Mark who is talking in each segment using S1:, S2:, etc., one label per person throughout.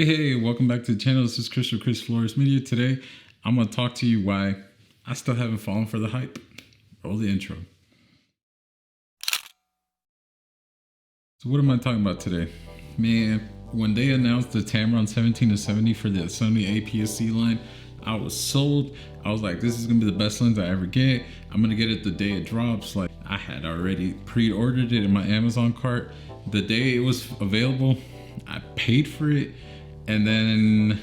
S1: Hey, welcome back to the channel. This is Chris Flores Media. Today, I'm going to talk to you why I still haven't fallen for the hype. Roll the intro. So what am I talking about today? Man, when they announced the Tamron 17-70 for the Sony APS-C line, I was sold. I was like, this is going to be the best lens I ever get. I'm going to get it the day it drops. Like, I had already pre-ordered it in my Amazon cart. The day it was available, I paid for it. And then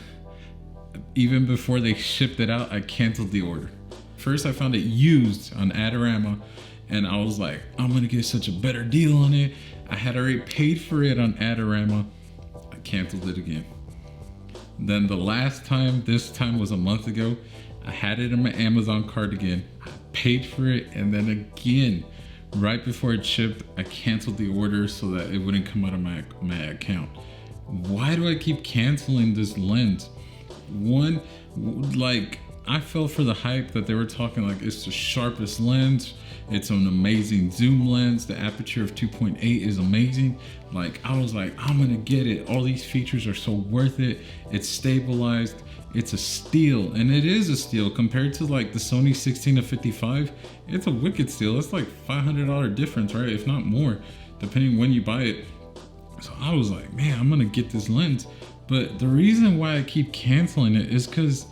S1: even before they shipped it out, I canceled the order. First, I found it used on Adorama, and I was like, I'm gonna get such a better deal on it. I had already paid for it on Adorama. I canceled it again. Then the last time, this time was a month ago, I had it in my Amazon cart again. I paid for it, and then again, right before it shipped, I canceled the order so that it wouldn't come out of my account. Why do I keep canceling this lens? One, like, I fell for the hype that they were talking like it's the sharpest lens. It's an amazing zoom lens. The aperture of 2.8 is amazing. Like, I was like, I'm gonna get it. All these features are so worth it. It's stabilized. It's a steal, and it is a steal compared to like the Sony 16-55. It's a wicked steal. It's like $500 difference, right? If not more, depending when you buy it. So I was like, man, I'm gonna get this lens. But the reason why I keep canceling it is because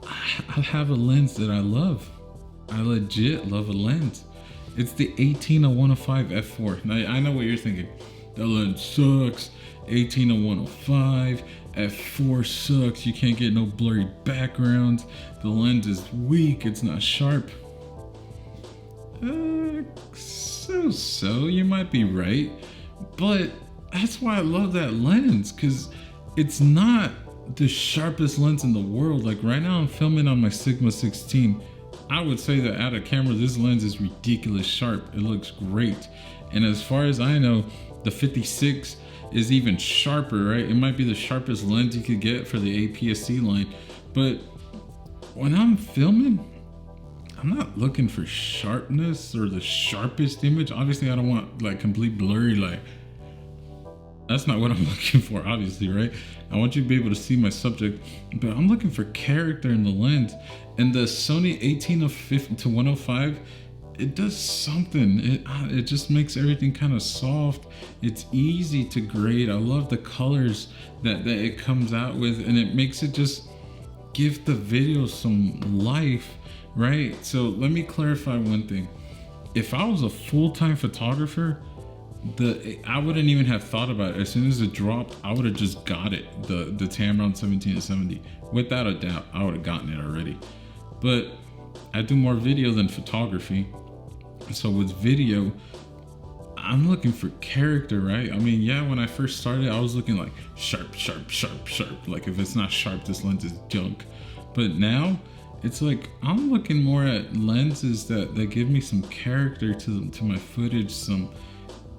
S1: I have a lens that I love. I legit love a lens. It's the 18-105 f4. Now, I know what you're thinking. The lens sucks. 18-105 f4 sucks. You can't get no blurry backgrounds. The lens is weak. It's not sharp. So you might be right, but that's why I love that lens, because it's not the sharpest lens in the world. Like right now I'm filming on my Sigma 16. I would say that out of camera, this lens is ridiculous sharp. It looks great. And as far as I know, the 56 is even sharper, right? It might be the sharpest lens you could get for the APS-C line. But when I'm filming, I'm not looking for sharpness or the sharpest image. Obviously, I don't want like complete blurry, like, that's not what I'm looking for, obviously, right? I want you to be able to see my subject, but I'm looking for character in the lens. And the Sony 18-105, it does something. It just makes everything kind of soft. It's easy to grade. I love the colors that it comes out with, and it makes it just give the video some life, right? So let me clarify one thing. If I was a full-time photographer, I wouldn't even have thought about it. As soon as it dropped, I would have just got it. The Tamron 17-70. Without a doubt, I would have gotten it already. But I do more video than photography. So with video, I'm looking for character, right? I mean, yeah, when I first started, I was looking like sharp. Like if it's not sharp, this lens is junk. But now, it's like I'm looking more at lenses that give me some character to my footage,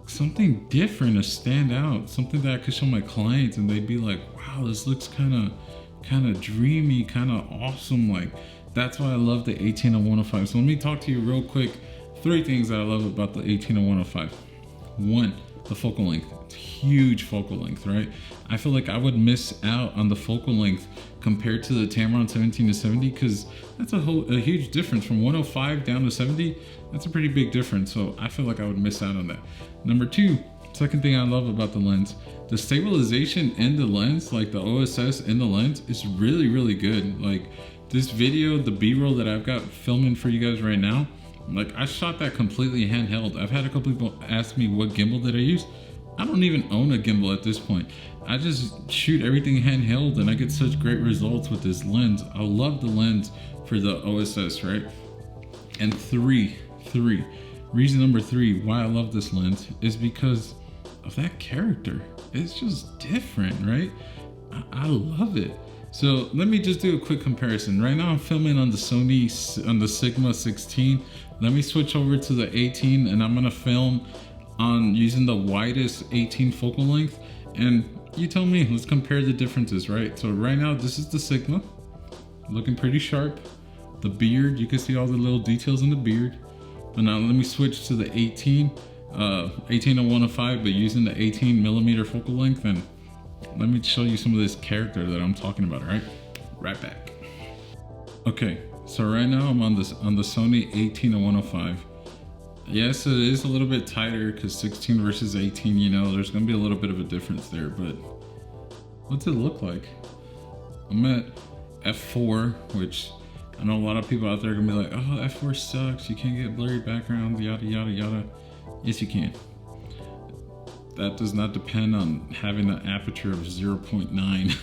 S1: something different to stand out, something that I could show my clients and they'd be like, wow, this looks kind of dreamy, kind of awesome. Like, that's why I love the 18-105. So let me talk to you real quick. 3 things that I love about the 18-105. 1, the focal length. It's huge focal length, right? I feel like I would miss out on the focal length compared to the Tamron 17-70, because that's a huge difference from 105 down to 70. That's a pretty big difference. So I feel like I would miss out on that. Number 2, second thing I love about the lens, the stabilization in the lens, like the OSS in the lens, is really, really good. Like this video, the B-roll that I've got filming for you guys right now, like I shot that completely handheld. I've had a couple people ask me what gimbal did I use. I don't even own a gimbal at this point. I just shoot everything handheld and I get such great results with this lens. I love the lens for the OSS, right? And reason number 3 why I love this lens is because of that character. It's just different, right? I love it. So let me just do a quick comparison. Right now I'm filming on the Sigma 16. Let me switch over to the 18 and I'm gonna film on using the widest 18 focal length. And you tell me, let's compare the differences, right? So right now, this is the Sigma, looking pretty sharp. The beard, you can see all the little details in the beard. But now let me switch to the 18-105, but using the 18mm focal length, and let me show you some of this character that I'm talking about, all right? Right back. Okay, so right now I'm on the Sony 18-105. Yes, it is a little bit tighter because 16 versus 18, you know, there's gonna be a little bit of a difference there, but what's it look like? I'm at f4, which I know a lot of people out there are gonna be like, oh, f4 sucks, you can't get blurry backgrounds, yada, yada, yada. Yes, you can. That does not depend on having an aperture of 0.9.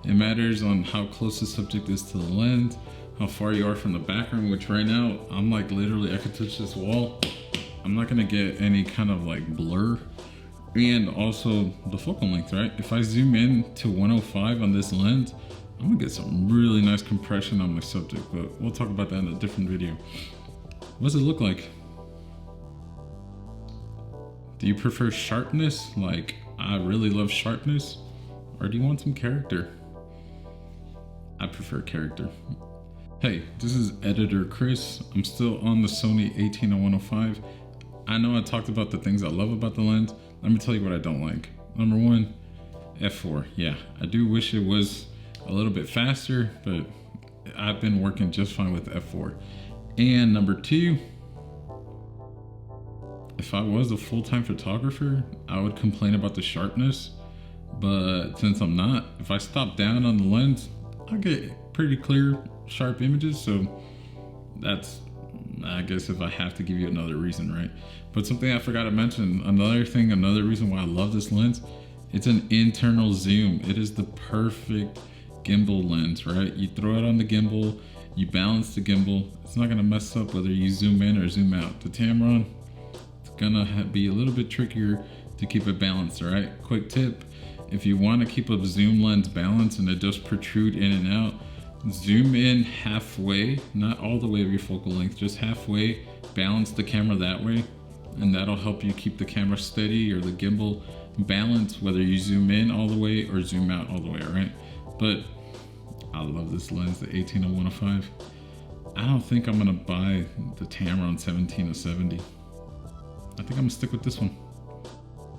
S1: It matters on how close the subject is to the lens, how far you are from the background, which right now, I'm like literally, I could touch this wall. I'm not gonna get any kind of like blur. And also the focal length, right? If I zoom in to 105 on this lens, I'm gonna get some really nice compression on my subject, but we'll talk about that in a different video. What does it look like? Do you prefer sharpness? Like, I really love sharpness? Or do you want some character? I prefer character. Hey, this is Editor Chris. I'm still on the Sony 18-105. I know I talked about the things I love about the lens. Let me tell you what I don't like. Number one, f4. Yeah, I do wish it was a little bit faster, but I've been working just fine with f4. And number two, if I was a full-time photographer, I would complain about the sharpness, but since I'm not, if I stop down on the lens, I get pretty clear, sharp images, so that's, I guess, if I have to give you another reason, right? But something I forgot to mention, another reason why I love this lens, it's an internal zoom. It is the perfect gimbal lens, right? You throw it on the gimbal, you balance the gimbal, it's not gonna mess up whether you zoom in or zoom out. The Tamron, gonna be a little bit trickier to keep it balanced, all right? Quick tip, if you want to keep a zoom lens balanced and it does protrude in and out, zoom in halfway, not all the way of your focal length, just halfway, balance the camera that way, and that'll help you keep the camera steady or the gimbal balanced, whether you zoom in all the way or zoom out all the way, all right? But I love this lens, the 18-105. I don't think I'm gonna buy the Tamron 17-70. I think I'm gonna stick with this one.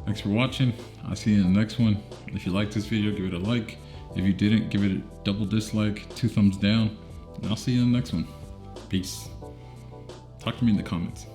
S1: Thanks for watching. I'll see you in the next one. If you liked this video, give it a like. If you didn't, give it a double dislike, 2 thumbs down. And I'll see you in the next one. Peace. Talk to me in the comments.